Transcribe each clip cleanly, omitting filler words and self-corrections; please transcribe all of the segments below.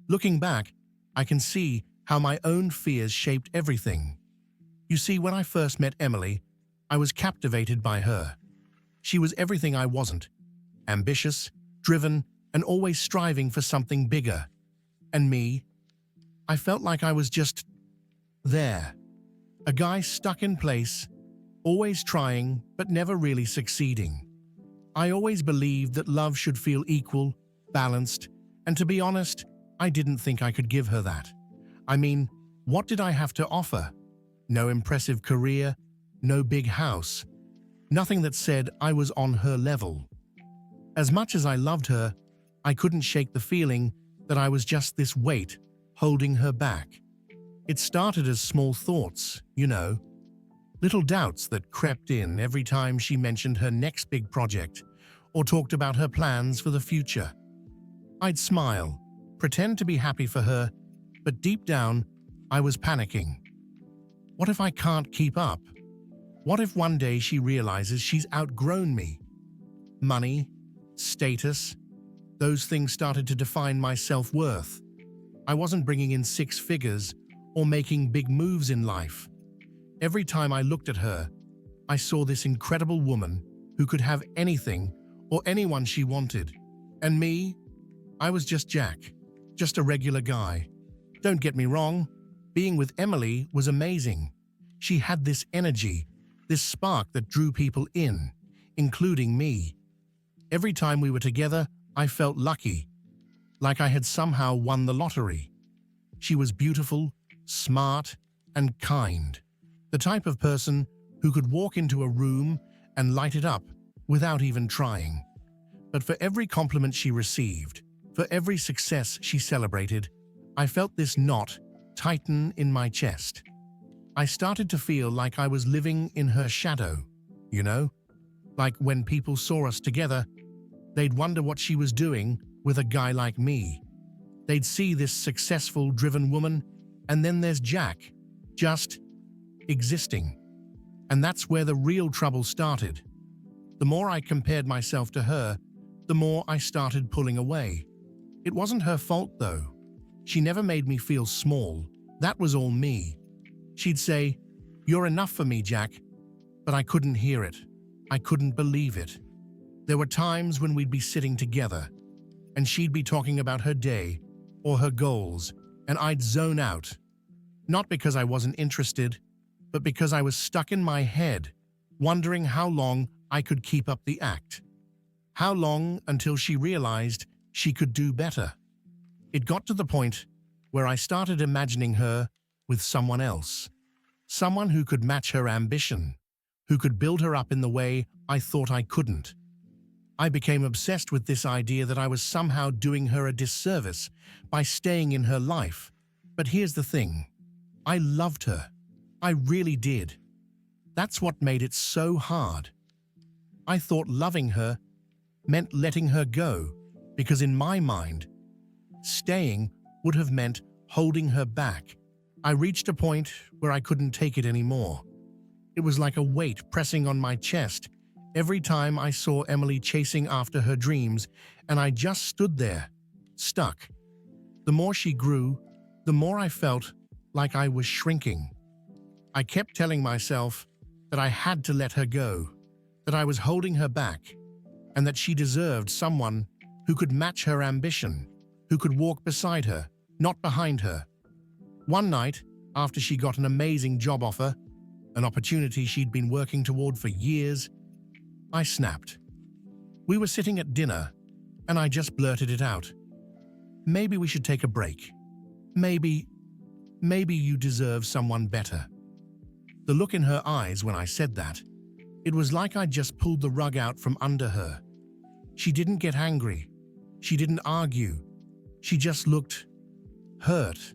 Looking back, I can see how my own fears shaped everything. You see, when I first met Emily, I was captivated by her. She was everything I wasn't: ambitious, driven, and always striving for something bigger. And me, I felt like I was just there. A guy stuck in place, always trying but never really succeeding. I always believed that love should feel equal, balanced, and to be honest, I didn't think I could give her that. I mean, what did I have to offer? No impressive career, no big house, nothing that said I was on her level. As much as I loved her, I couldn't shake the feeling that I was just this weight holding her back. It started as small thoughts, little doubts that crept in every time she mentioned her next big project or talked about her plans for the future. I'd smile, pretend to be happy for her, but deep down, I was panicking. What if I can't keep up? What if one day she realizes she's outgrown me? Money, status, those things started to define my self-worth. I wasn't bringing in 6 figures or making big moves in life. Every time I looked at her, I saw this incredible woman who could have anything or anyone she wanted. And me, I was just Jack, just a regular guy. Don't get me wrong, being with Emily was amazing. She had this energy, this spark that drew people in, including me. Every time we were together, I felt lucky, like I had somehow won the lottery. She was beautiful, smart, and kind. The type of person who could walk into a room and light it up without even trying. But for every compliment she received, for every success she celebrated, I felt this knot tighten in my chest. I started to feel like I was living in her shadow, Like when people saw us together, they'd wonder what she was doing with a guy like me. They'd see this successful, driven woman, and then there's Jack, just existing. And that's where the real trouble started. The more I compared myself to her, the more I started pulling away. It wasn't her fault, though. She never made me feel small. That was all me. She'd say, "You're enough for me, Jack." But I couldn't hear it. I couldn't believe it. There were times when we'd be sitting together, and she'd be talking about her day or her goals, and I'd zone out. Not because I wasn't interested, but because I was stuck in my head, wondering how long I could keep up the act. How long until she realized she could do better. It got to the point where I started imagining her with someone else. Someone who could match her ambition, who could build her up in the way I thought I couldn't. I became obsessed with this idea that I was somehow doing her a disservice by staying in her life. But here's the thing. I loved her. I really did. That's what made it so hard. I thought loving her meant letting her go, because in my mind, staying would have meant holding her back. I reached a point where I couldn't take it anymore. It was like a weight pressing on my chest every time I saw Emily chasing after her dreams, and I just stood there, stuck. The more she grew, the more I felt like I was shrinking. I kept telling myself that I had to let her go, that I was holding her back, and that she deserved someone who could match her ambition, who could walk beside her, not behind her. One night, after she got an amazing job offer, an opportunity she'd been working toward for years, I snapped. We were sitting at dinner, and I just blurted it out. "Maybe we should take a break. Maybe you deserve someone better." The look in her eyes when I said that, it was like I'd just pulled the rug out from under her. She didn't get angry. She didn't argue. She just looked hurt.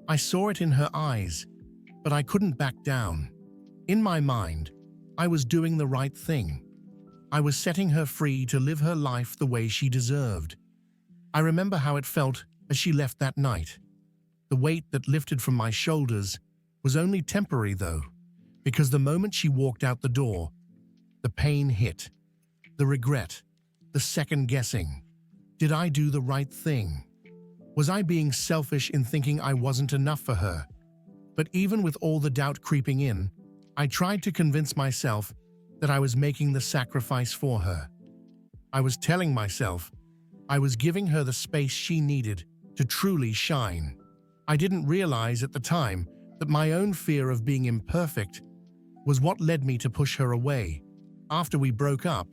I saw it in her eyes, but I couldn't back down. In my mind, I was doing the right thing. I was setting her free to live her life the way she deserved. I remember how it felt as she left that night. The weight that lifted from my shoulders was only temporary, though, because the moment she walked out the door, the pain hit, the regret, the second guessing. Did I do the right thing? Was I being selfish in thinking I wasn't enough for her? But even with all the doubt creeping in, I tried to convince myself that I was making the sacrifice for her. I was telling myself I was giving her the space she needed to truly shine. I didn't realize at the time that my own fear of being imperfect was what led me to push her away. After we broke up,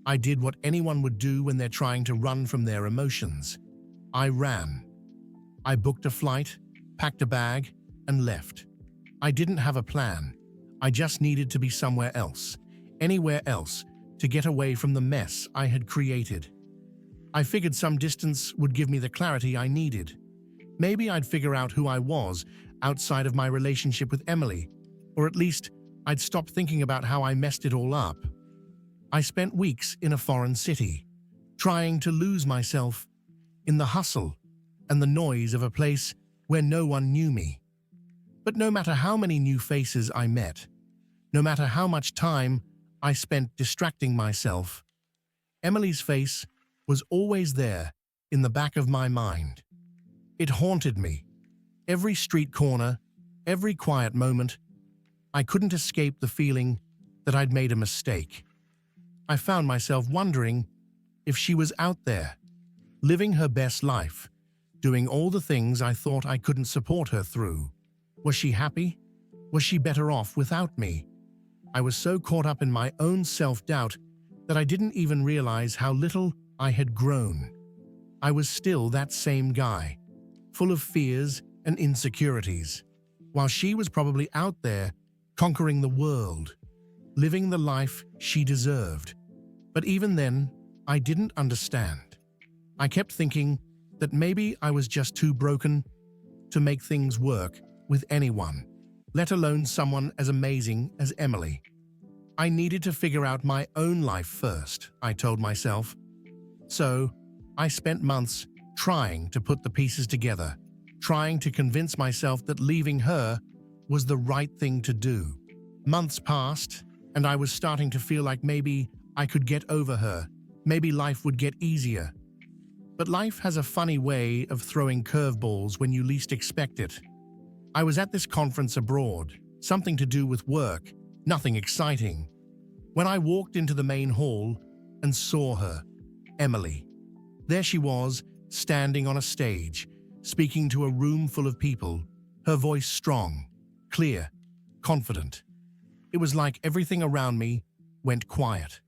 I did what anyone would do when they're trying to run from their emotions. I ran. I booked a flight, packed a bag, and left. I didn't have a plan. I just needed to be somewhere else, anywhere else, to get away from the mess I had created. I figured some distance would give me the clarity I needed. Maybe I'd figure out who I was outside of my relationship with Emily, or at least I'd stop thinking about how I messed it all up. I spent weeks in a foreign city, trying to lose myself in the hustle and the noise of a place where no one knew me. But no matter how many new faces I met, no matter how much time I spent distracting myself, Emily's face was always there in the back of my mind. It haunted me. Every street corner, every quiet moment, I couldn't escape the feeling that I'd made a mistake. I found myself wondering if she was out there, living her best life, doing all the things I thought I couldn't support her through. Was she happy? Was she better off without me? I was so caught up in my own self-doubt that I didn't even realize how little I had grown. I was still that same guy, full of fears and insecurities, while she was probably out there conquering the world, living the life she deserved. But even then, I didn't understand. I kept thinking that maybe I was just too broken to make things work with anyone, let alone someone as amazing as Emily. I needed to figure out my own life first, I told myself. So, I spent months trying to put the pieces together, trying to convince myself that leaving her was the right thing to do. Months passed, and I was starting to feel like maybe I could get over her, maybe life would get easier. But life has a funny way of throwing curveballs when you least expect it. I was at this conference abroad, something to do with work, nothing exciting, when I walked into the main hall and saw her, Emily. There she was, standing on a stage, speaking to a room full of people, her voice strong, clear, confident. It was like everything around me went quiet.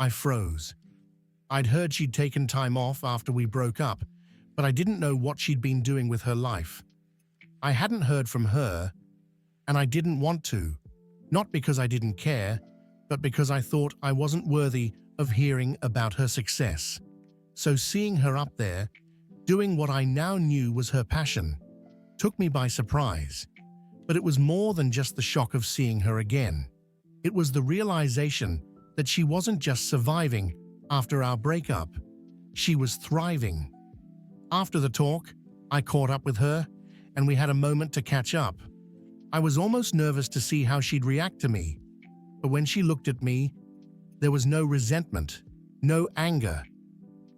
I froze. I'd heard she'd taken time off after we broke up, but I didn't know what she'd been doing with her life. I hadn't heard from her, and I didn't want to, not because I didn't care, but because I thought I wasn't worthy of hearing about her success. So seeing her up there, doing what I now knew was her passion, took me by surprise. But it was more than just the shock of seeing her again. It was the realization that she wasn't just surviving after our breakup, she was thriving. After the talk, I caught up with her, and we had a moment to catch up. I was almost nervous to see how she'd react to me, but when she looked at me, there was no resentment, no anger,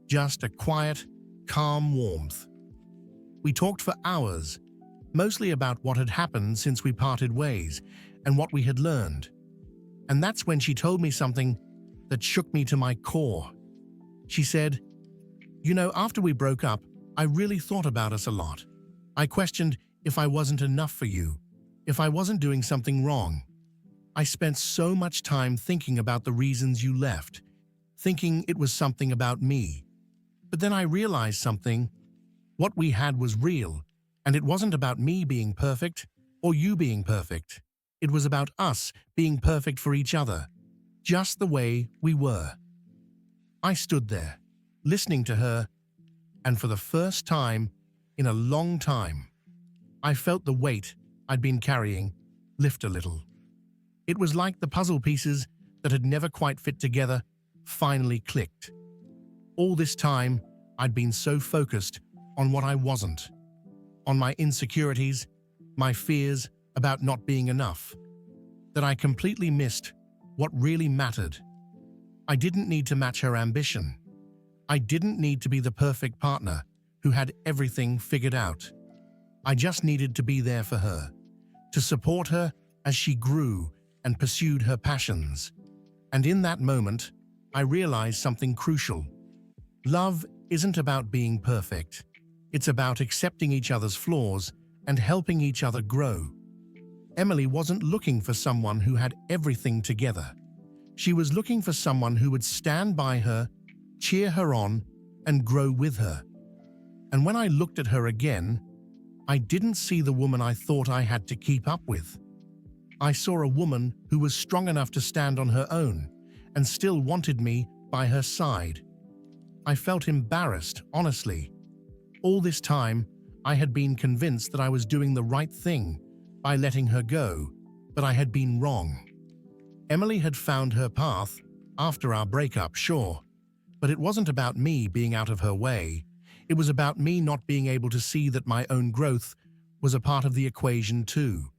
just a quiet, calm warmth. We talked for hours, mostly about what had happened since we parted ways and what we had learned. And that's when she told me something that shook me to my core. She said, "You know, after we broke up, I really thought about us a lot. I questioned if I wasn't enough for you, if I wasn't doing something wrong. I spent so much time thinking about the reasons you left, thinking it was something about me. But then I realized something. What we had was real, and it wasn't about me being perfect or you being perfect. It was about us being perfect for each other, just the way we were." I stood there, listening to her, and for the first time in a long time, I felt the weight I'd been carrying lift a little. It was like the puzzle pieces that had never quite fit together finally clicked. All this time, I'd been so focused on what I wasn't, on my insecurities, my fears about not being enough, that I completely missed what really mattered. I didn't need to match her ambition. I didn't need to be the perfect partner who had everything figured out. I just needed to be there for her, to support her as she grew and pursued her passions. And in that moment, I realized something crucial. Love isn't about being perfect. It's about accepting each other's flaws and helping each other grow. Emily wasn't looking for someone who had everything together. She was looking for someone who would stand by her, cheer her on, and grow with her. And when I looked at her again, I didn't see the woman I thought I had to keep up with. I saw a woman who was strong enough to stand on her own and still wanted me by her side. I felt embarrassed, honestly. All this time, I had been convinced that I was doing the right thing by letting her go, but I had been wrong. Emily had found her path after our breakup, sure, but it wasn't about me being out of her way. It was about me not being able to see that my own growth was a part of the equation too.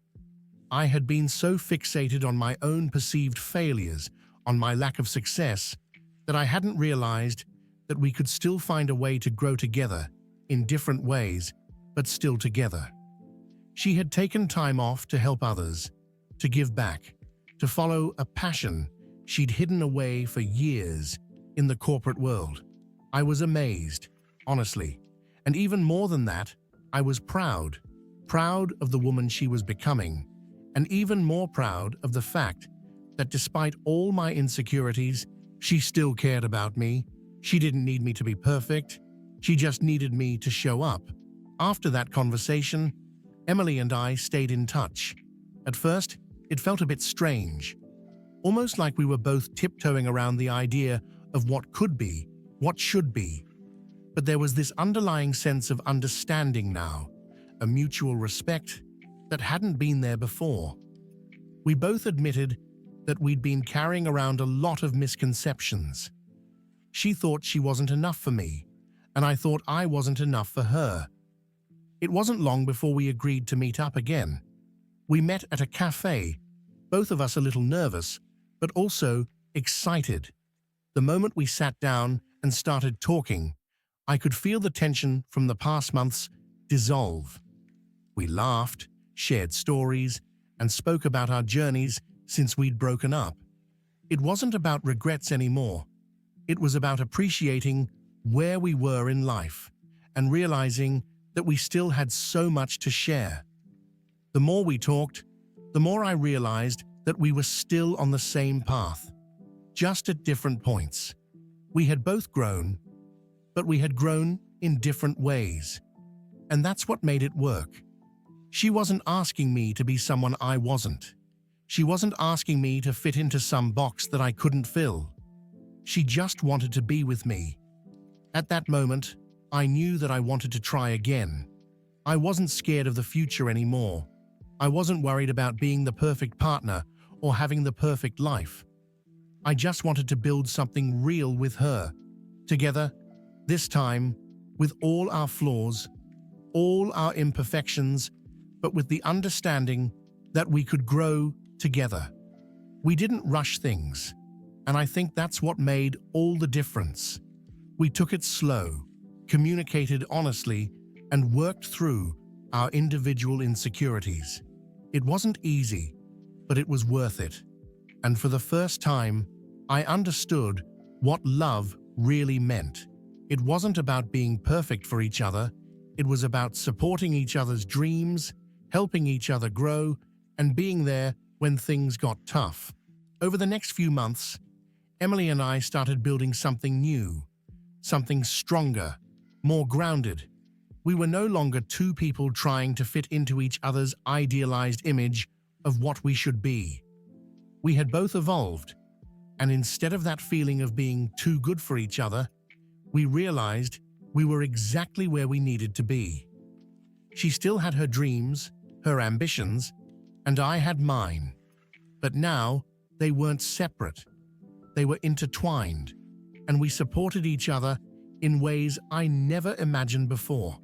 I had been so fixated on my own perceived failures, on my lack of success, that I hadn't realized that we could still find a way to grow together in different ways, but still together. She had taken time off to help others, to give back, to follow a passion she'd hidden away for years in the corporate world. I was amazed, honestly, and even more than that, I was proud of the woman she was becoming, and even more proud of the fact that despite all my insecurities, she still cared about me. She didn't need me to be perfect. She just needed me to show up. After that conversation, Emily and I stayed in touch. At first, it felt a bit strange, almost like we were both tiptoeing around the idea of what could be, what should be. But there was this underlying sense of understanding now, a mutual respect that hadn't been there before. We both admitted that we'd been carrying around a lot of misconceptions. She thought she wasn't enough for me, and I thought I wasn't enough for her. It wasn't long before we agreed to meet up again. We met at a cafe, both of us a little nervous, but also excited. The moment we sat down and started talking, I could feel the tension from the past months dissolve. We laughed, shared stories, and spoke about our journeys since we'd broken up. It wasn't about regrets anymore. It was about appreciating where we were in life and realizing that we still had so much to share. The more we talked, the more I realized that we were still on the same path, just at different points. We had both grown, but we had grown in different ways. And that's what made it work. She wasn't asking me to be someone I wasn't. She wasn't asking me to fit into some box that I couldn't fill. She just wanted to be with me. At that moment, I knew that I wanted to try again. I wasn't scared of the future anymore. I wasn't worried about being the perfect partner or having the perfect life. I just wanted to build something real with her, together, this time, with all our flaws, all our imperfections, but with the understanding that we could grow together. We didn't rush things, and I think that's what made all the difference. We took it slow, communicated honestly, and worked through our individual insecurities. It wasn't easy, but it was worth it. And for the first time, I understood what love really meant. It wasn't about being perfect for each other. It was about supporting each other's dreams, helping each other grow, and being there when things got tough. Over the next few months, Emily and I started building something new, something stronger, more grounded. We were no longer two people trying to fit into each other's idealized image of what we should be. We had both evolved, and instead of that feeling of being too good for each other, we realized we were exactly where we needed to be. She still had her dreams, her ambitions, and I had mine. But now, they weren't separate. They were intertwined, and we supported each other in ways I never imagined before.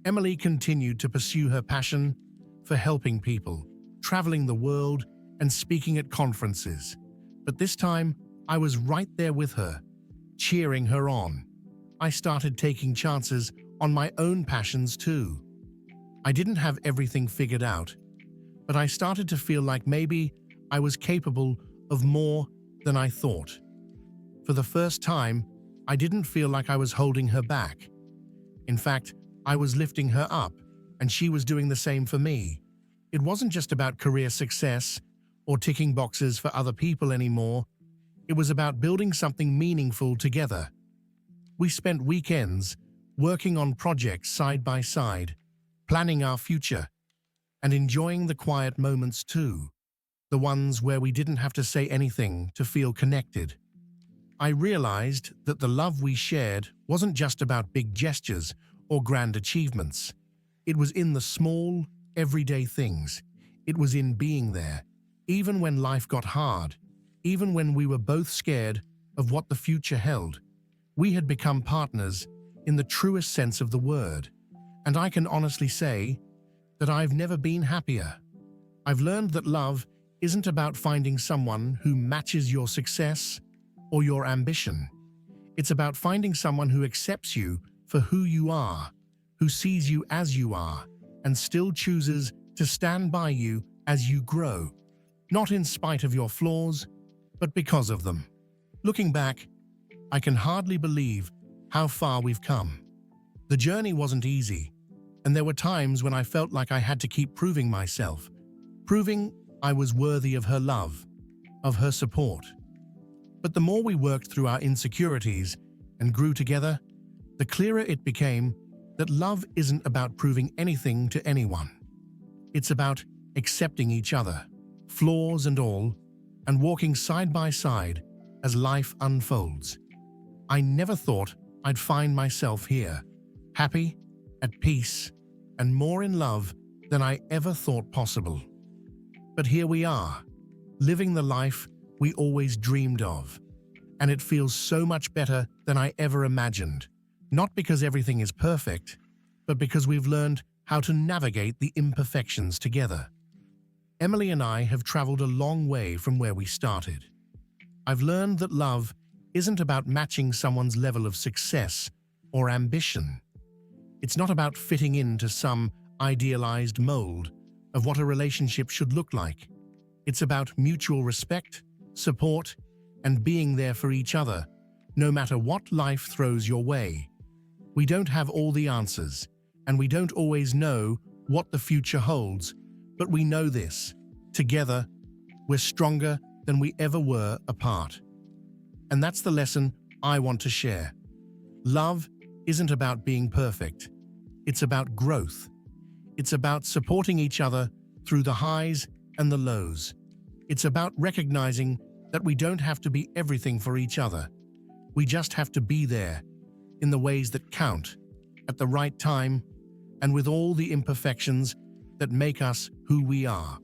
Emily continued to pursue her passion for helping people, traveling the world, and speaking at conferences. But this time, I was right there with her, cheering her on. I started taking chances on my own passions too. I didn't have everything figured out, but I started to feel like maybe I was capable of more than I thought. For the first time, I didn't feel like I was holding her back. In fact, I was lifting her up, and she was doing the same for me. It wasn't just about career success or ticking boxes for other people anymore. It was about building something meaningful together. We spent weekends working on projects side by side, planning our future, and enjoying the quiet moments too, the ones where we didn't have to say anything to feel connected. I realized that the love we shared wasn't just about big gestures or grand achievements. It was in the small, everyday things. It was in being there, even when life got hard, even when we were both scared of what the future held. We had become partners in the truest sense of the word. And I can honestly say that I've never been happier. I've learned that love isn't about finding someone who matches your success or your ambition. It's about finding someone who accepts you for who you are, who sees you as you are, and still chooses to stand by you as you grow, not in spite of your flaws, but because of them. Looking back, I can hardly believe how far we've come. The journey wasn't easy, and there were times when I felt like I had to keep proving myself, proving I was worthy of her love, of her support. But the more we worked through our insecurities and grew together, the clearer it became that love isn't about proving anything to anyone. It's about accepting each other, flaws and all, and walking side by side as life unfolds. I never thought I'd find myself here, happy, at peace, and more in love than I ever thought possible. But here we are, living the life we always dreamed of, and it feels so much better than I ever imagined. Not because everything is perfect, but because we've learned how to navigate the imperfections together. Emily and I have traveled a long way from where we started. I've learned that love isn't about matching someone's level of success or ambition. It's not about fitting into some idealized mold of what a relationship should look like. It's about mutual respect, support, and being there for each other, no matter what life throws your way. We don't have all the answers, and we don't always know what the future holds, but we know this: together, we're stronger than we ever were apart. And that's the lesson I want to share. Love isn't about being perfect. It's about growth. It's about supporting each other through the highs and the lows. It's about recognizing that we don't have to be everything for each other. We just have to be there, in the ways that count, at the right time, and with all the imperfections that make us who we are.